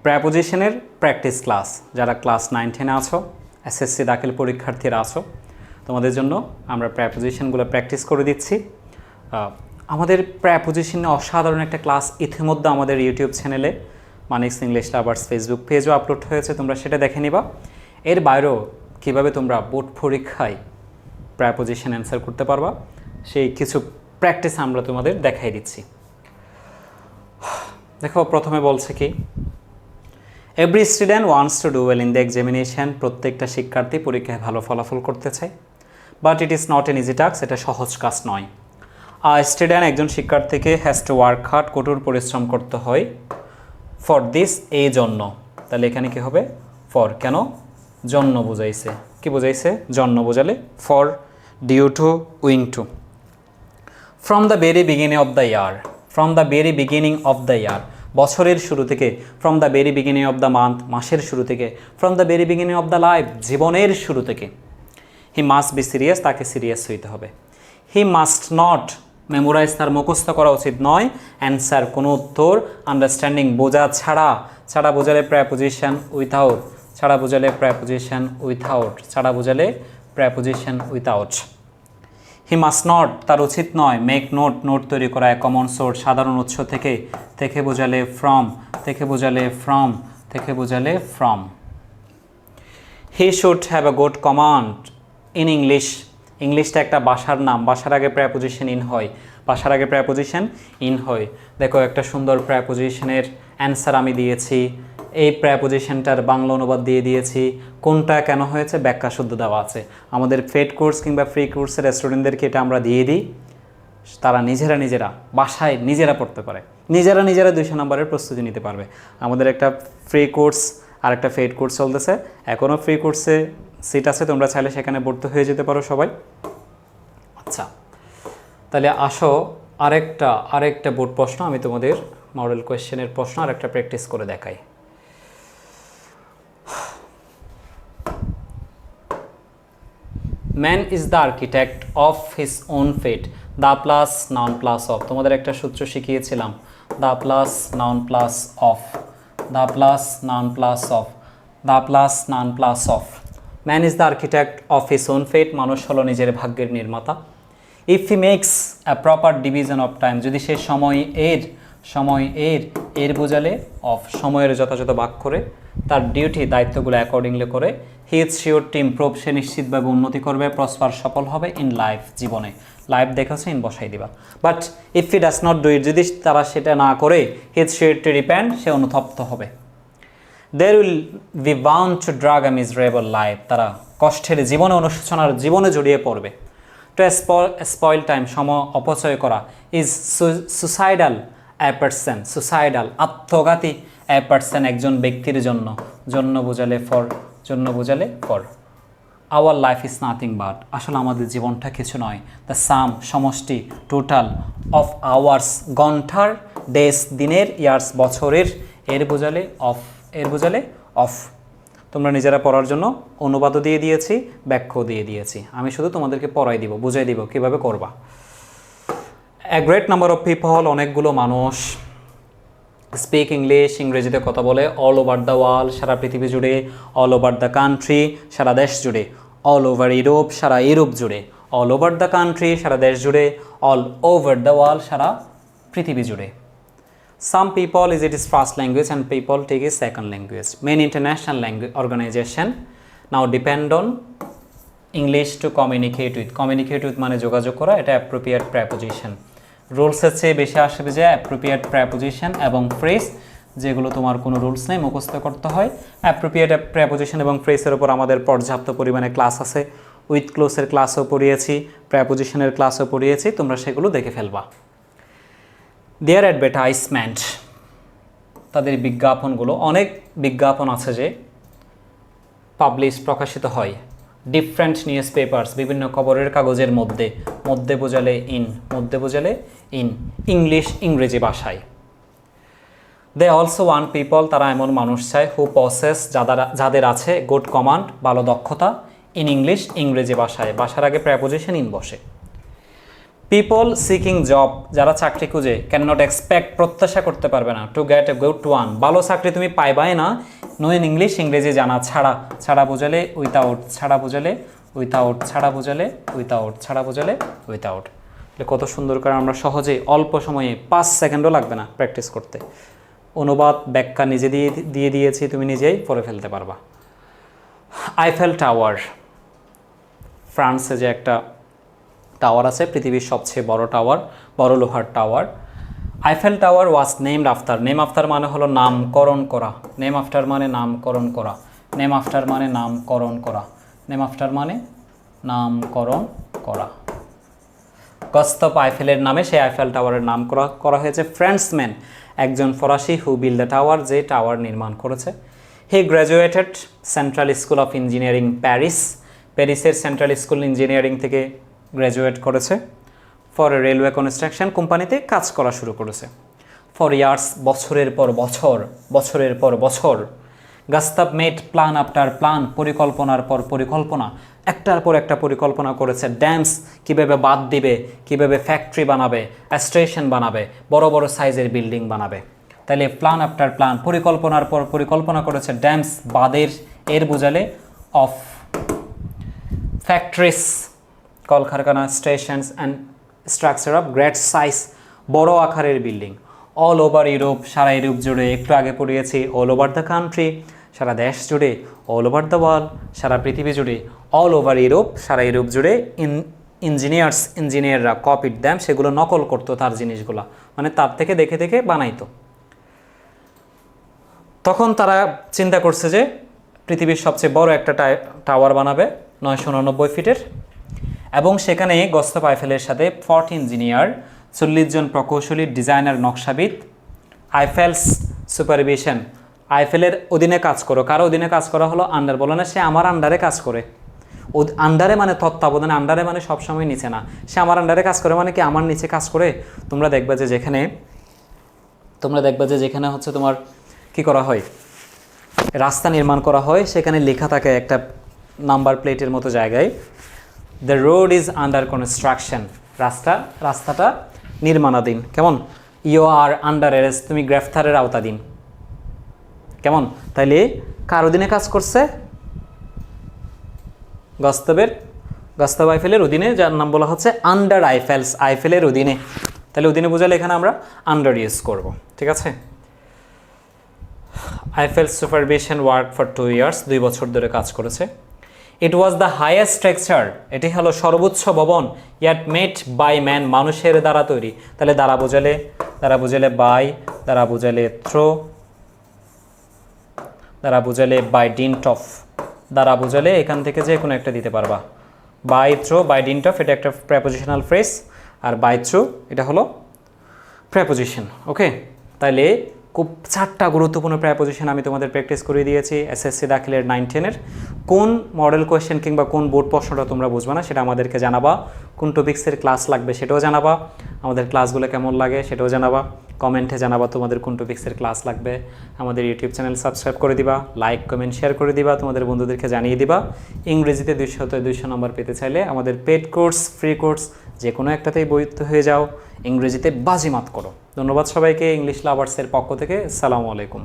প্রেপোজিশনের practice class. যারা class 9-10 আছো, SSC দাখিল পরীক্ষার্থীরা আছো, তোমাদের জন্য আমরা প্রেপোজিশনগুলো প্র্যাকটিস করে দিচ্ছি। আমাদের প্রেপোজিশনে অসাধারণ একটা ক্লাস ইতিমধ্যে আমাদের ইউটিউব চ্যানেলে Maniks English lovers Facebook পেজও upload হয়েছে, তোমরা সেটা দেখে নিবা। এর বাইরেও কীভাবে তোমরা বোর্ড পরীক্ষায় প্রেপোজিশন অ্যান্সার করতে পারবা সেই কিছু প্র্যাকটিস আমরা তোমাদের দেখাই দিচ্ছি। দেখো, প্রথমে বলছে কি, every student wants to do well in the examination. প্রত্যেকটা শিক্ষার্থী পরীক্ষায় ভালো ফলাফল করতে চায়, but it is not an easy task, এটা সহজ কাজ নয়। স্টুডেন্ট একজন শিক্ষার্থীকে হ্যাজ টু ওয়ার্ক হার্ড, কঠোর পরিশ্রম করতে হয়, ফর দিস এই জন্য। তাহলে এখানে কি হবে? ফর, কেন? জন্য বোঝাইছে। কি বোঝাইছে? জন্য বোঝালে for, due to, owing to. From the very beginning of the year, from the very beginning of the year, বছরের শুরু থেকে। From the very beginning of the month, মাসের শুরু থেকে। From the very beginning of the life, জীবনের শুরু থেকে। He must be serious, তাকে সিরিয়াস হইতে হবে। হি মাস্ট নট মেমোরাইজ, তার মুখস্থ করা উচিত নয়। অ্যান্সার, কোনো উত্তর। আন্ডারস্ট্যান্ডিং, বোঝা ছাড়া। ছাড়া বোঝালে প্রেপোজিশন উইথাউট, ছাড়া বোঝালে প্রেপোজিশন উইথাউট, ছাড়া বোঝালে preposition without. He must not, তার উচিত নয়। মেক নোট, নোট তৈরি করা। কমন সোর্স, সাধারণ উৎস থেকে। থেকে বোঝালে ফ্রম, থেকে বোঝালে ফ্রম, থেকে বোঝালে from. He should have a good command in English. ইংলিশটা একটা ভাষার নাম, ভাষার আগে প্রেপোজিশন ইন হয়, ভাষার আগে প্রেপোজিশন ইন হয়। দেখো, একটা সুন্দর প্রেপোজিশনের অ্যান্সার আমি দিয়েছি, এই প্রেপোজিশনটার বাংলা অনুবাদ দিয়ে দিয়েছি, কোনটা কেন হয়েছে ব্যাখ্যা শুদ্ধ দেওয়া আছে। আমাদের পেড কোর্স কিংবা ফ্রি কোর্সের স্টুডেন্টদেরকে এটা আমরা দিয়ে দিই, তারা নিজেরা বাসায় নিজেরা পড়তে পারে, নিজেরা 200 নম্বরের প্রস্তুতি নিতে পারবে। আমাদের একটা ফ্রি কোর্স আর একটা পেড কোর্স চলতেছে, এখনও ফ্রি কোর্সে সিট আছে, তোমরা চাইলে সেখানে ভর্তি হয়ে যেতে পারো সবাই। আচ্ছা, তাহলে আসো আরেকটা বোর্ড প্রশ্ন আমি তোমাদের মডেল কোয়েশ্চেনের প্রশ্ন আরেকটা প্র্যাকটিস করে দেখাই। Man is the architect of his own fate. The plus noun plus of, তোমাদের একটা সূত্র শিখিয়েছিলাম, the plus noun plus of, the plus noun plus of, the plus noun plus of. Man is the architect of his own fate, মানুষ হলো নিজের ভাগ্যের নির্মাতা। If he makes a proper division of time, যদি সে এর বোঝালে of, সময়ের যথাযথ ভাগ করে তার ডিউটি দায়িত্বগুলো অ্যাকর্ডিংলি করে। He is sure to improve, সে নিশ্চিতভাবে উন্নতি করবে। প্রসপার, সফল হবে। ইন লাইফ, জীবনে। লাইফ দেখাচ্ছে, ইন বসাই দিবা। But if he does not do it, যদি তারা সেটা না করে, he is sure to repent, সে অনুতপ্ত হবে। There will be bound to drag a miserable life, তারা কষ্টের জীবনে, অনুশোচনার জীবনে জড়িয়ে পড়বে। টু স্পয়েল টাইম, সময় অপচয় করা। Is suicidal a person, suicidal আত্মঘাতী, এ পারসন একজন ব্যক্তির জন্য। জন্য বোঝালে ফর, জন্য বোঝালে for. Our life is nothing but, আসলে আমাদের জীবনটা কিছু নয়। দ্য সাম সমষ্টি, টোটাল অফ আওয়ার্স ঘন্টার, ডেজ দিনের, ইয়ার্স বছরের। এর বোঝালে অফ, এর বোঝালে অফ। তোমরা নিজেরা পড়ার জন্য অনুবাদও দিয়ে দিয়েছি, ব্যাখ্যাও দিয়ে দিয়েছি, আমি শুধু তোমাদেরকে পড়াই দিব, বুঝাই দিব কীভাবে করবা। A great number of people, অনেকগুলো মানুষ। স্পিক ইংলিশ, ইংরেজিতে কথা বলে। অল ওভার দ্য ওয়ার্ল্ড, সারা পৃথিবী জুড়ে। অল ওভার দ্য কান্ট্রি, সারা দেশ জুড়ে। অল ওভার ইউরোপ, সারা ইউরোপ জুড়ে। অল ওভার দ্য কান্ট্রি, সারা দেশ জুড়ে। অল ওভার দ্য ওয়ার্ল্ড, সারা পৃথিবী জুড়ে। Some people is it is first language and people take is second language. Main international language organisation now depend on English to communicate with. Communicate with মানে যোগাযোগ করা, এটা অ্যাপ্রোপ্রিয়েট প্রেপোজিশন। রুলসের চেয়ে বেশি আসবে যে অ্যাপ্রোপ্রিয়েট প্রেপোজিশন এবং ফ্রেজ, যেগুলো তোমার কোনো রুলস নেই, মুখস্থ করতে হয়। অ্যাপ্রোপ্রিয়েট প্রেপোজিশন এবং ফ্রেজের উপর আমাদের পর্যাপ্ত পরিমাণে ক্লাস আছে। উইথ ক্লোজের ক্লাসও পড়িয়েছি, প্রেপোজিশনের ক্লাসও পড়িয়েছি, তোমরা সেগুলো দেখে ফেলবা। দেয়ার অ্যাডভার্টাইজমেন্ট, তাদের বিজ্ঞাপনগুলো, অনেক বিজ্ঞাপন আছে যে প্রকাশিত হয়। ডিফারেন্ট নিউজ পেপার্স, বিভিন্ন খবরের কাগজের মধ্যে। মধ্যে বোঝালে ইন, মধ্যে বোঝালে ইন। ইংলিশ, ইংরেজি ভাষায়। দে অলসো ওয়ান পিপল, তারা এমন মানুষ চায়। হু পসেস, যাদের আছে। গুড কমান্ড, ভালো দক্ষতা। ইন ইংলিশ, ইংরেজি ভাষায়। ভাষার আগে প্রেপোজিশন ইন বসে। পিপল সিকিং জব, যারা চাকরি খুঁজে, ক্যান নট এক্সপেক্ট, প্রত্যাশা করতে পারবে না, to get a good one, ভালো চাকরি তুমি পাইবাই না, নো ইন ইংলিশ, ইংরেজি জানা ছাড়া, ছাড়া বোঝালে উইথাউট, ছাড়া বোঝালে উইথাউট, ছাড়া বোঝালে উইথাউট, ছাড়া বোঝালে উইথাউট। কত সুন্দর করে আমরা সহজেই অল্প সময়ে 5 সেকেন্ডও লাগবে না প্র্যাকটিস করতে। অনুবাদ ব্যাখ্যা নিজে দিয়ে দিয়েছি, তুমি নিজেই পড়ে ফেলতে পারবা। আইফেল টাওয়ার, ফ্রান্সে যে একটা টাওয়ার আছে, পৃথিবীর সবচেয়ে বড় টাওয়ার, বড় লোহার টাওয়ার। আইফেল টাওয়ার ওয়াজ নেমড আফটার, নেম আফটার মানে হলো নামকরণ করা, নেম আফটার মানে নামকরণ করা, নেম আফটার মানে নামকরণ করা, নেম আফটার মানে নামকরণ করা। গস্তভ আইফেলের নামে সেই আইফেল টাওয়ারের নাম করা হয়েছে। ফ্রেঞ্চম্যান, একজন ফরাসি, হু বিল্ড দ্য টাওয়ার, যে টাওয়ার নির্মাণ করেছে। He graduated central school of engineering Paris, প্যারিসের সেন্ট্রাল স্কুল ইঞ্জিনিয়ারিং থেকে গ্র্যাজুয়েট করেছে। ফর রেলওয়ে কনস্ট্রাকশন, কোম্পানিতে কাজ করা শুরু করেছে। ফর ইয়ার্স, বছরের পর বছর, বছরের পর বছর। গাস্তাভ মেড প্ল্যান আফটার প্ল্যান, পরিকল্পনার পর পরিকল্পনা, একটার পর একটা পরিকল্পনা করেছে। ড্যামস, কীভাবে বাঁধ দিবে, কীভাবে ফ্যাক্টরি বানাবে, স্টেশন বানাবে, বড় বড় সাইজের বিল্ডিং বানাবে। তাহলে প্ল্যান আফটার প্ল্যান, পরিকল্পনার পর পরিকল্পনা করেছে। ড্যামস, বাঁধের, এর বোঝালে অফ, ফ্যাক্টরিস, কলকারখানা, stations and structure of great size, বড় আকারের বিল্ডিং। অল ওভার ইউরোপ, সারা ইউরোপ জুড়ে, একটু আগে পড়িয়েছি অল ওভার দ্য কান্ট্রি, সারা দেশ জুড়ে, অল ওভার দ্য ওয়ার্ল্ড, সারা পৃথিবী জুড়ে, অল ওভার ইউরোপ, সারা ইউরোপ জুড়ে। ইঞ্জিনিয়াররা কপিড দ্যাম, সেগুলো নকল করতো তার জিনিসগুলো, মানে তার থেকে দেখে দেখে বানাইতো। তখন তারা চিন্তা করছে যে পৃথিবীর সবচেয়ে বড় একটা টাওয়ার বানাবে 999 ফিটের, এবং সেখানে গস্তভ আইফেলের সাথে 40 ইঞ্জিনিয়ার, 40 জন প্রকৌশলী, ডিজাইনার, নকশাবিদ, আইফেলস সুপারভিশন, আইফেলের অধীনে কাজ করো। কারো অধীনে কাজ করা হলো আন্ডার, বলো না সে আমার আন্ডারে কাজ করে। আন্ডারে মানে তত্ত্বাবধানে, আন্ডারে মানে সবসময় নিচে না, সে আমার আন্ডারে কাজ করে মানে কি আমার নিচে কাজ করে। তোমরা দেখবে যে যেখানে হচ্ছে তোমার কি করা হয়, রাস্তা নির্মাণ করা হয়, সেখানে লেখা থাকে একটা নাম্বার প্লেটের মতো জায়গায়, the road is under construction, রাস্তাটা নির্মাণাধীন। কেমন? ইউ আর আন্ডার অ্যারেস্ট, তুমি গ্রেফতারের আওতাধীন। কেমন? তাইলে কার অধীনে কাজ করছে? গস্তভ আইফেলের অধীনে, যার নাম বলা হচ্ছে আন্ডার আইফেলস, আইফেলের অধীনে। তাহলে অধীনে বোঝালে এখানে আমরা আন্ডার ইউজ করব, ঠিক আছে। Eiffel supervision work for 2 years, 2 বছর ধরে কাজ করেছে। ইট ওয়াজ দ্য হাইয়েস্ট স্ট্রাকচার, এটি হলো সর্বোচ্চ ভবন, ইয়াট মেড বাই ম্যান, মানুষের দ্বারা তৈরি। তাহলে দ্বারা বোঝালে বাই, দ্বারা বোঝালে থ্রো, দ্বারা বোঝালে বাই ডিন্ট অফ, দ্বারা বোঝালে এখান থেকে যে কোনো একটা দিতে পারবা। By through, by dint of, এটা একটা প্রেপোজিশনাল ফ্রেজ, আর বাই থ্রু এটা হলো প্রেপোজিশন। ওকে, তাইলে খুব 4টা গুরুত্বপূর্ণ প্রেপোজিশন আমি তোমাদের প্র্যাকটিস করে দিয়েছি এসএসসি দাখিলের 9-10-এর। কোন মডেল কোয়েশ্চেন কিংবা কোন বোর্ড প্রশ্নটা তোমরা বুঝবা না সেটা আমাদেরকে জানাবা, কোন টপিক্সের ক্লাস লাগবে সেটাও জানাবা, আমাদের ক্লাসগুলো কেমন লাগে সেটাও জানাবা, কমেন্টে জানাবা তোমাদের কোন টপিক্সের ক্লাস লাগবে। আমাদের ইউটিউব চ্যানেল সাবস্ক্রাইব করে দিবা, লাইক কমেন্ট শেয়ার করে দিবা, তোমাদের বন্ধুদেরকে জানিয়ে দিবা। ইংরেজিতে 200 নম্বর পেতে চাইলে আমাদের পেড কোর্স, ফ্রি কোর্স যে কোনো একটাতেই ভর্তি হয়ে যাও, ইংরেজিতে বাজিমাত করো। ধন্যবাদ সবাইকে, ইংলিশ লাভার্সের পক্ষ থেকে আসসালামু আলাইকুম।